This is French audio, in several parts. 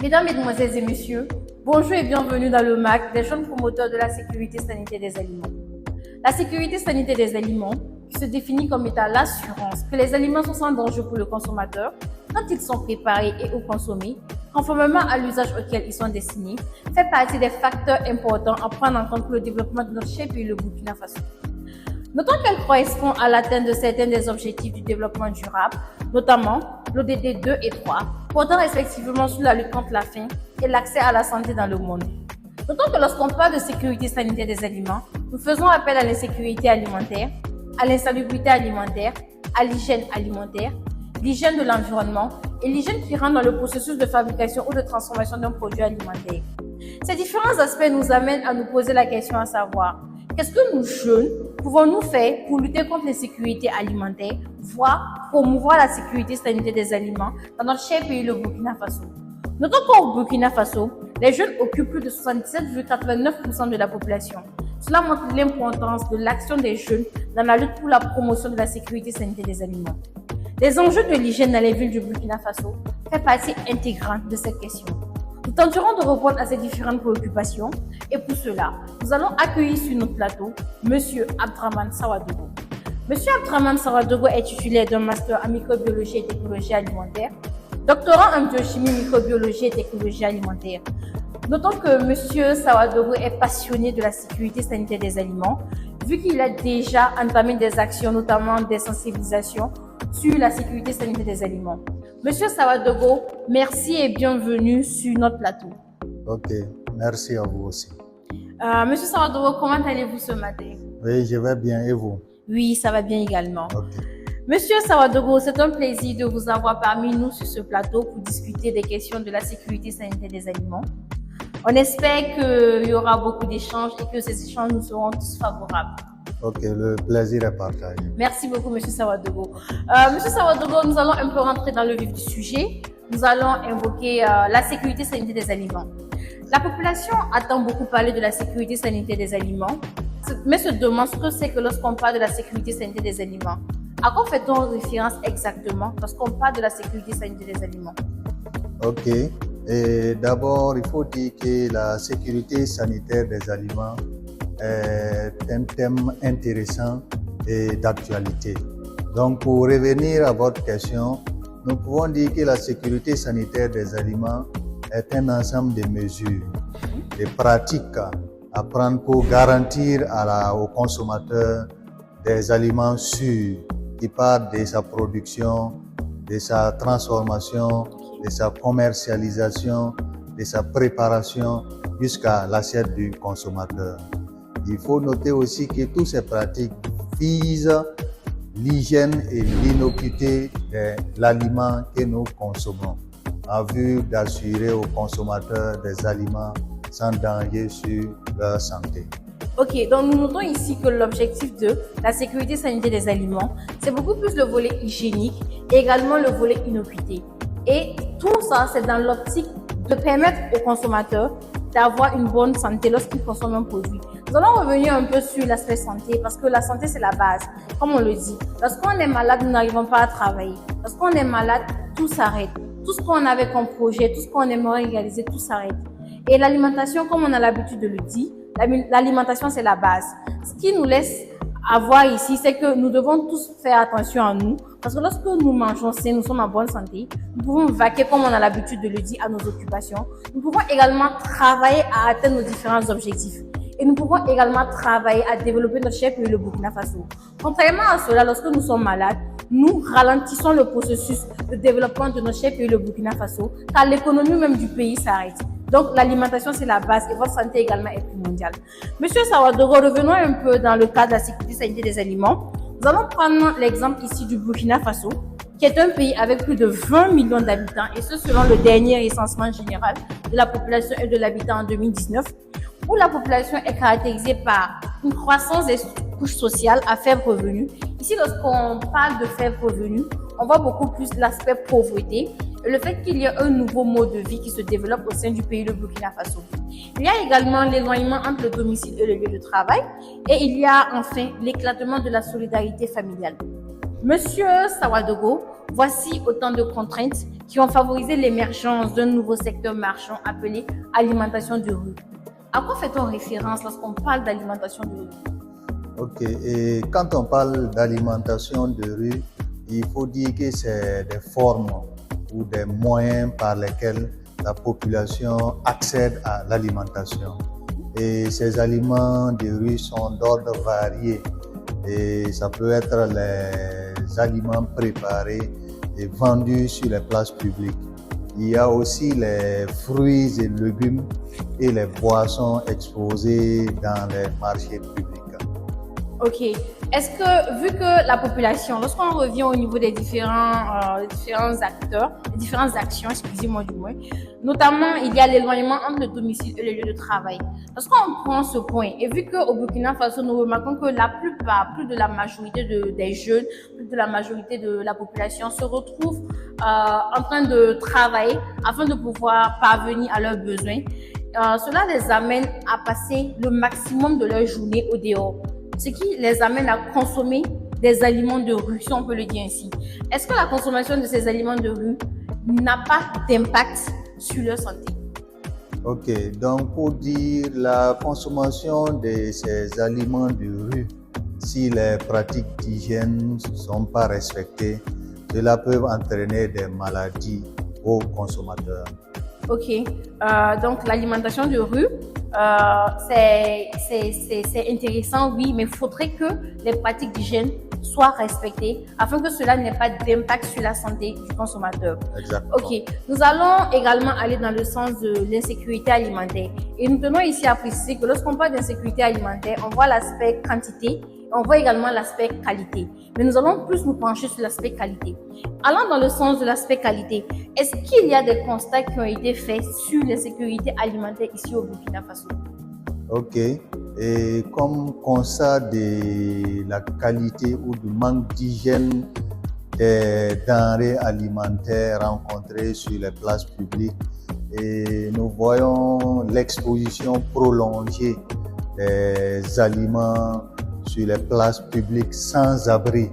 Mesdames, Mesdemoiselles et Messieurs, bonjour et bienvenue dans le MAC des jeunes promoteurs de la sécurité sanitaire des aliments. La sécurité sanitaire des aliments, qui se définit comme étant l'assurance que les aliments sont sans danger pour le consommateur quand ils sont préparés et ou consommés, conformément à l'usage auquel ils sont destinés, fait partie des facteurs importants à prendre en compte pour le développement de notre cher pays, le Burkina Faso. Notons qu'elle correspond à l'atteinte de certains des objectifs du développement durable, notamment l'ODD 2 et 3, portant respectivement sur la lutte contre la faim et l'accès à la santé dans le monde. Notons que lorsqu'on parle de sécurité sanitaire des aliments, nous faisons appel à l'insécurité alimentaire, à l'insalubrité alimentaire, à l'hygiène alimentaire, l'hygiène de l'environnement et l'hygiène qui rentre dans le processus de fabrication ou de transformation d'un produit alimentaire. Ces différents aspects nous amènent à nous poser la question à savoir, qu'est-ce que nous jeunes pouvons-nous faire pour lutter contre l'insécurité alimentaire, voire promouvoir la sécurité sanitaire des aliments dans notre cher pays, le Burkina Faso? Notons qu'au Burkina Faso, les jeunes occupent plus de 77,89% de la population. Cela montre l'importance de l'action des jeunes dans la lutte pour la promotion de la sécurité sanitaire des aliments. Les enjeux de l'hygiène dans les villes du Burkina Faso font partie intégrante de cette question. Nous tenterons de répondre à ces différentes préoccupations et pour cela, nous allons accueillir sur notre plateau M. Abdraman Sawadogo. M. Abdraman Sawadogo est titulaire d'un master en microbiologie et technologie alimentaire, doctorant en biochimie, microbiologie et technologie alimentaire. Notons que M. Sawadogo est passionné de la sécurité sanitaire des aliments, vu qu'il a déjà entamé des actions, notamment des sensibilisations sur la sécurité sanitaire des aliments. Monsieur Sawadogo, merci et bienvenue sur notre plateau. Ok, merci à vous aussi. Monsieur Sawadogo, comment allez-vous ce matin? Oui, je vais bien et vous? Oui, ça va bien également. Ok. Monsieur Sawadogo, c'est un plaisir de vous avoir parmi nous sur ce plateau pour discuter des questions de la sécurité sanitaire des aliments. On espère qu'il y aura beaucoup d'échanges et que ces échanges nous seront tous favorables. Ok, le plaisir est partagé. Merci beaucoup, Monsieur Sawadogo. Monsieur Sawadogo, nous allons un peu rentrer dans le vif du sujet. Nous allons invoquer la sécurité sanitaire des aliments. La population entend beaucoup parler de la sécurité sanitaire des aliments, mais se demande ce que c'est que lorsqu'on parle de la sécurité sanitaire des aliments. À quoi fait-on référence exactement lorsqu'on parle de la sécurité sanitaire des aliments? Ok, et d'abord, il faut dire que la sécurité sanitaire des aliments est un thème intéressant et d'actualité. Donc, pour revenir à votre question, nous pouvons dire que la sécurité sanitaire des aliments est un ensemble de mesures, de pratiques à prendre pour garantir aux consommateurs des aliments sûrs qui partent de sa production, de sa transformation, de sa commercialisation, de sa préparation jusqu'à l'assiette du consommateur. Il faut noter aussi que toutes ces pratiques visent l'hygiène et l'innocuité de l'aliment que nous consommons, en vue d'assurer aux consommateurs des aliments sans danger sur leur santé. Ok, donc nous notons ici que l'objectif de la sécurité sanitaire des aliments, c'est beaucoup plus le volet hygiénique et également le volet innocuité. Et tout ça, c'est dans l'optique de permettre aux consommateurs d'avoir une bonne santé lorsqu'ils consomment un produit. Nous allons revenir un peu sur l'aspect santé parce que la santé, c'est la base, comme on le dit. Lorsqu'on est malade, nous n'arrivons pas à travailler. Lorsqu'on est malade, tout s'arrête. Tout ce qu'on avait comme projet, tout ce qu'on aimerait réaliser, tout s'arrête. Et l'alimentation, comme on a l'habitude de le dire, l'alimentation, c'est la base. Ce qui nous laisse avoir ici, c'est que nous devons tous faire attention à nous. Parce que lorsque nous mangeons sain, nous sommes en bonne santé, nous pouvons vaquer, comme on a l'habitude de le dire, à nos occupations. Nous pouvons également travailler à atteindre nos différents objectifs. Et nous pouvons également travailler à développer notre cher pays, le Burkina Faso. Contrairement à cela, lorsque nous sommes malades, nous ralentissons le processus de développement de notre cher pays, le Burkina Faso, car l'économie même du pays s'arrête. Donc, l'alimentation, c'est la base et votre santé également est primordiale. Monsieur Sawadogo, revenons un peu dans le cadre de la sécurité sanitaire des aliments. Nous allons prendre l'exemple ici du Burkina Faso, qui est un pays avec plus de 20 millions d'habitants, et ce selon le dernier recensement général de la population et de l'habitat en 2019, où la population est caractérisée par une croissance des couches sociales à faible revenu. Ici, lorsqu'on parle de faible revenu, on voit beaucoup plus l'aspect pauvreté et le fait qu'il y a un nouveau mode de vie qui se développe au sein du pays de Burkina Faso. Il y a également l'éloignement entre le domicile et le lieu de travail et il y a enfin l'éclatement de la solidarité familiale. Monsieur Sawadogo, voici autant de contraintes qui ont favorisé l'émergence d'un nouveau secteur marchand appelé alimentation de rue. À quoi fait-on référence lorsqu'on parle d'alimentation de rue? Ok, et quand on parle d'alimentation de rue, il faut dire que c'est des formes ou des moyens par lesquels la population accède à l'alimentation. Et ces aliments de rue sont d'ordre varié. Et ça peut être les aliments préparés et vendus sur les places publiques. Il y a aussi les fruits et légumes et les boissons exposées dans les marchés publics. Ok. Est-ce que, vu que la population, lorsqu'on revient au niveau des différents acteurs, des différentes actions, excusez-moi du moins, notamment il y a l'éloignement entre le domicile et le lieu de travail. Lorsqu'on prend ce point, et vu qu'au Burkina Faso, nous remarquons que la plupart, plus de la majorité des jeunes, plus de la majorité de la population se retrouvent en train de travailler afin de pouvoir parvenir à leurs besoins, cela les amène à passer le maximum de leur journée au dehors, ce qui les amène à consommer des aliments de rue, si on peut le dire ainsi. Est-ce que la consommation de ces aliments de rue n'a pas d'impact sur leur santé? Ok, donc pour dire la consommation de ces aliments de rue, si les pratiques d'hygiène ne sont pas respectées, cela peut entraîner des maladies aux consommateurs. Ok, donc l'alimentation de rue, c'est intéressant, oui, mais il faudrait que les pratiques d'hygiène soient respectées afin que cela n'ait pas d'impact sur la santé du consommateur. Exactement. Ok, nous allons également aller dans le sens de l'insécurité alimentaire. Et nous tenons ici à préciser que lorsqu'on parle d'insécurité alimentaire, on voit l'aspect quantité, on voit également l'aspect qualité. Mais nous allons plus nous pencher sur l'aspect qualité. Allant dans le sens de l'aspect qualité, est-ce qu'il y a des constats qui ont été faits sur l'insécurité alimentaire ici au Burkina Faso? Ok, et comme constat de la qualité ou du manque d'hygiène des denrées alimentaires rencontrées sur les places publiques, et nous voyons l'exposition prolongée des aliments sur les places publiques sans abri.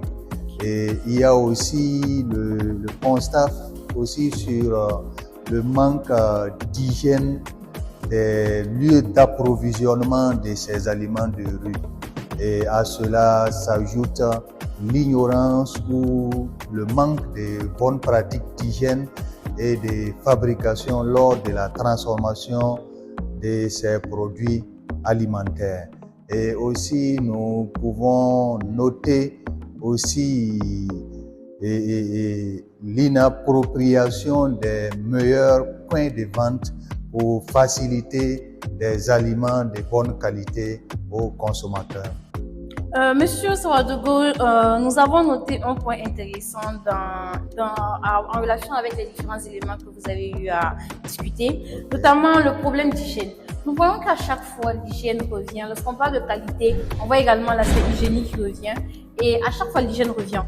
Et il y a aussi le constat aussi sur le manque d'hygiène des lieux d'approvisionnement de ces aliments de rue. Et à cela s'ajoute l'ignorance ou le manque de bonnes pratiques d'hygiène et de fabrication lors de la transformation de ces produits alimentaires. Et aussi, nous pouvons noter aussi l'inappropriation des meilleurs points de vente pour faciliter des aliments de bonne qualité aux consommateurs. Monsieur Sawadogo, nous avons noté un point intéressant en relation avec les différents éléments que vous avez eu à discuter, notamment le problème d'hygiène. Nous voyons qu'à chaque fois, l'hygiène revient. Lorsqu'on parle de qualité, on voit également l'aspect hygiénique qui revient. Et à chaque fois, l'hygiène revient.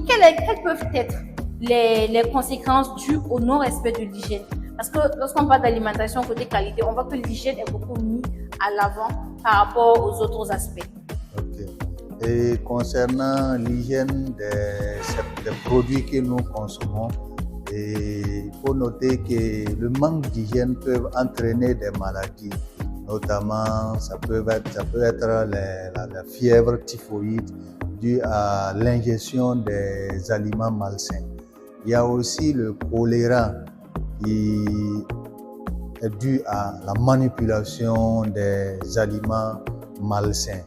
Quelles peuvent être les conséquences dues au non-respect de l'hygiène? Parce que lorsqu'on parle d'alimentation côté qualité, on voit que l'hygiène est beaucoup mise à l'avant par rapport aux autres aspects. Ok. Et concernant l'hygiène des produits que nous consommons, il faut noter que le manque d'hygiène peut entraîner des maladies. Notamment, ça peut être la fièvre typhoïde due à l'ingestion des aliments malsains. Il y a aussi le choléra qui est dû à la manipulation des aliments malsains.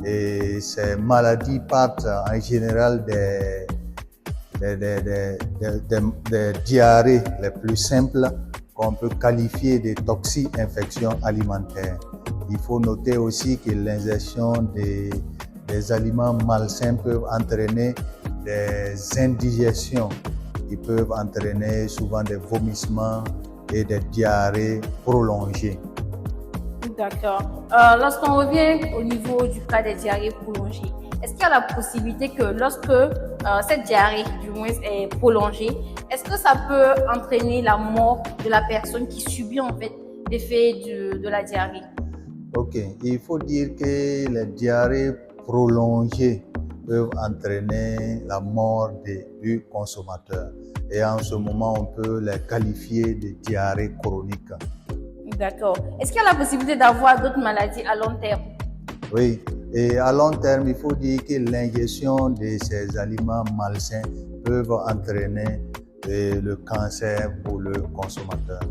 Et ces maladies partent en général des diarrhées les plus simples qu'on peut qualifier de toxi-infections alimentaires. Il faut noter aussi que l'ingestion des aliments malsains peuvent entraîner des indigestions qui peuvent entraîner souvent des vomissements et des diarrhées prolongées. D'accord. Lorsqu'on revient au niveau du cas des diarrhées prolongées, est-ce qu'il y a la possibilité que lorsque cette diarrhée, du moins, est prolongée, est-ce que ça peut entraîner la mort de la personne qui subit en fait l'effet de la diarrhée? Ok, il faut dire que les diarrhées prolongées peuvent entraîner la mort du consommateur. Et en ce moment, on peut les qualifier de diarrhée chronique. D'accord. Est-ce qu'il y a la possibilité d'avoir d'autres maladies à long terme? Oui, et à long terme, il faut dire que l'ingestion de ces aliments malsains peuvent entraîner le cancer pour le consommateur.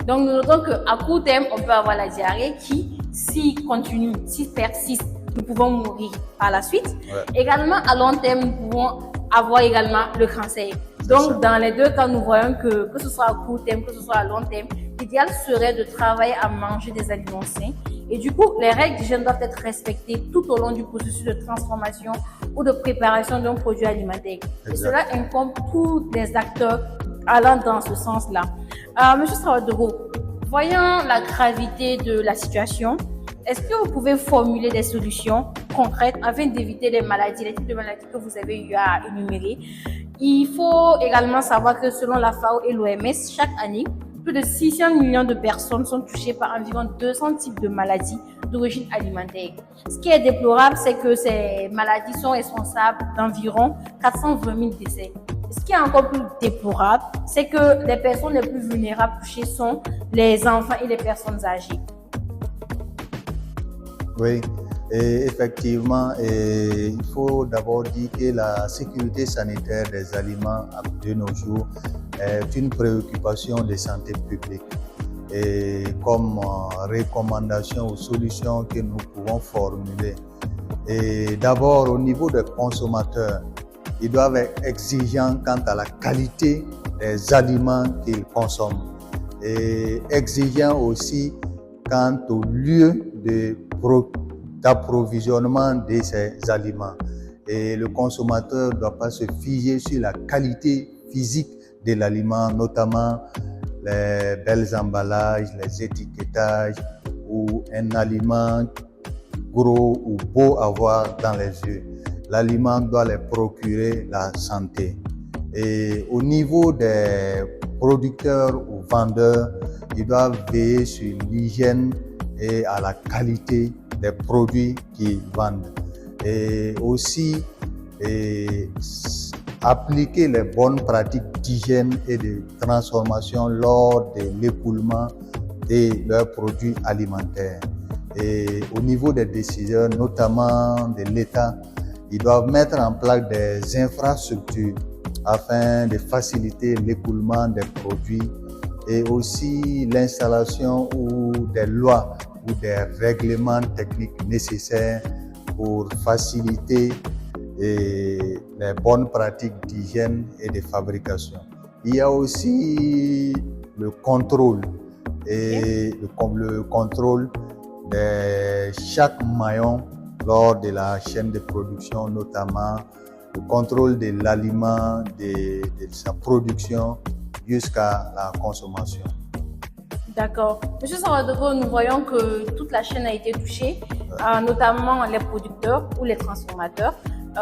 Donc, nous notons qu'à court terme, on peut avoir la diarrhée qui, s'il continue, s'il persiste, nous pouvons mourir par la suite. Ouais. Également, à long terme, nous pouvons avoir également le cancer. Donc, dans les deux cas, nous voyons que ce soit à court terme, que ce soit à long terme, l'idéal serait de travailler à manger des aliments sains. Et du coup, les règles d'hygiène doivent être respectées tout au long du processus de transformation ou de préparation d'un produit alimentaire. Et cela incombe tous les acteurs allant dans ce sens-là. Monsieur Sawadoro, voyant la gravité de la situation, est-ce que vous pouvez formuler des solutions concrètes afin d'éviter les maladies, les types de maladies que vous avez eu à énumérer? Il faut également savoir que selon la FAO et l'OMS, chaque année, plus de 600 millions de personnes sont touchées par environ 200 types de maladies d'origine alimentaire. Ce qui est déplorable, c'est que ces maladies sont responsables d'environ 420 000 décès. Ce qui est encore plus déplorable, c'est que les personnes les plus vulnérables touchées sont les enfants et les personnes âgées. Oui, et effectivement, il faut d'abord dire que la sécurité sanitaire des aliments de nos jours est une préoccupation de santé publique. Et comme recommandation ou solution que nous pouvons formuler. Et d'abord, au niveau des consommateurs, ils doivent être exigeants quant à la qualité des aliments qu'ils consomment et exigeants aussi quant au lieu d'approvisionnement de ces aliments. Et le consommateur ne doit pas se fier sur la qualité physique de l'aliment, notamment les belles emballages, les étiquetages ou un aliment gros ou beau à voir dans les yeux. L'aliment doit les procurer la santé. Et au niveau des producteurs ou vendeurs, ils doivent veiller sur l'hygiène et à la qualité des produits qu'ils vendent. Et aussi appliquer les bonnes pratiques d'hygiène et de transformation lors de l'écoulement de leurs produits alimentaires. Et au niveau des décideurs, notamment de l'État, ils doivent mettre en place des infrastructures afin de faciliter l'écoulement des produits et aussi l'installation ou des lois ou des règlements techniques nécessaires pour faciliter les bonnes pratiques d'hygiène et de fabrication. Il y a aussi le contrôle le contrôle de chaque maillon lors de la chaîne de production, notamment le contrôle de l'aliment, de sa production jusqu'à la consommation. D'accord. Monsieur Sawadoro, nous voyons que toute la chaîne a été touchée, notamment les producteurs ou les transformateurs.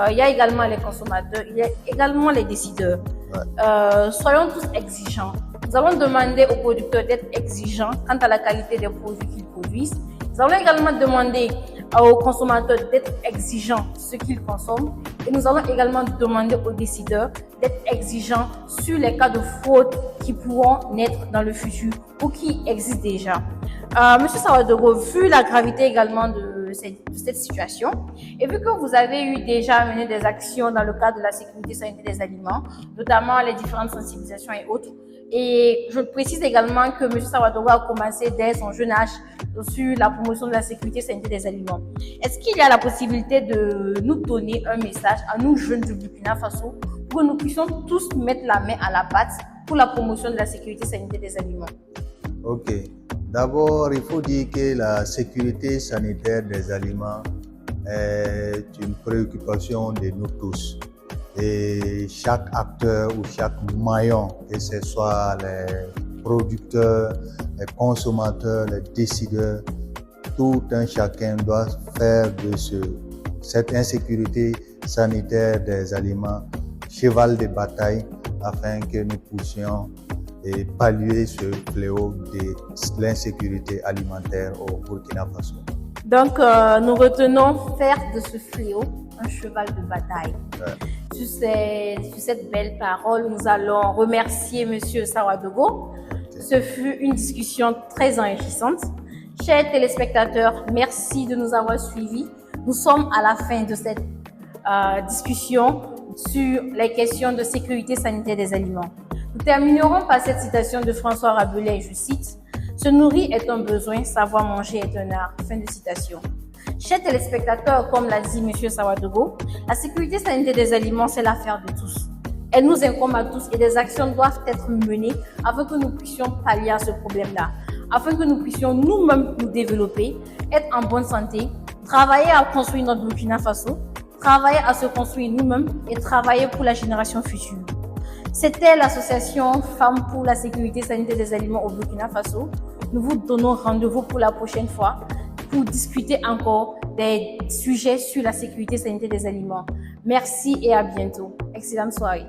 Il y a également les consommateurs, il y a également les décideurs. Ouais. Soyons tous exigeants. Nous allons demander aux producteurs d'être exigeants quant à la qualité des produits qu'ils produisent. Nous allons également demander aux consommateurs d'être exigeants sur ce qu'ils consomment. Et nous allons également demander aux décideurs d'être exigeants sur les cas de fraude qui pourront naître dans le futur ou qui existent déjà. Monsieur Sawadoro, vu la gravité également de cette situation et vu que vous avez eu déjà mené des actions dans le cadre de la sécurité sanitaire des aliments, notamment les différentes sensibilisations et autres, et je précise également que M. Sawadoro a commencé dès son jeune âge sur la promotion de la sécurité sanitaire des aliments. Est-ce qu'il y a la possibilité de nous donner un message à nous jeunes du Burkina Faso pour que nous puissions tous mettre la main à la pâte pour la promotion de la sécurité sanitaire des aliments? Ok. D'abord, il faut dire que la sécurité sanitaire des aliments est une préoccupation de nous tous. Et chaque acteur ou chaque maillon, que ce soit les producteurs, les consommateurs, les décideurs, tout un chacun doit faire de cette insécurité sanitaire des aliments cheval de bataille afin que nous puissions pallier ce fléau de l'insécurité alimentaire au Burkina Faso. Donc, nous retenons faire de ce fléau un cheval de bataille. Sur cette belle parole, nous allons remercier Monsieur Sawadogo. Ce fut une discussion très enrichissante. Chers téléspectateurs, merci de nous avoir suivis. Nous sommes à la fin de cette discussion sur les questions de sécurité sanitaire des aliments. Nous terminerons par cette citation de François Rabelais, je cite: « Se nourrir est un besoin, savoir manger est un art. » Fin de citation. Chers téléspectateurs, comme l'a dit M. Sawadogo, la sécurité sanitaire des aliments, c'est l'affaire de tous. Elle nous incombe à tous et des actions doivent être menées afin que nous puissions pallier à ce problème-là, afin que nous puissions nous-mêmes nous développer, être en bonne santé, travailler à construire notre Burkina Faso, travailler à se construire nous-mêmes et travailler pour la génération future. C'était l'association Femmes pour la sécurité sanitaire des aliments au Burkina Faso. Nous vous donnons rendez-vous pour la prochaine fois pour discuter encore des sujets sur la sécurité sanitaire des aliments. Merci et à bientôt. Excellente soirée.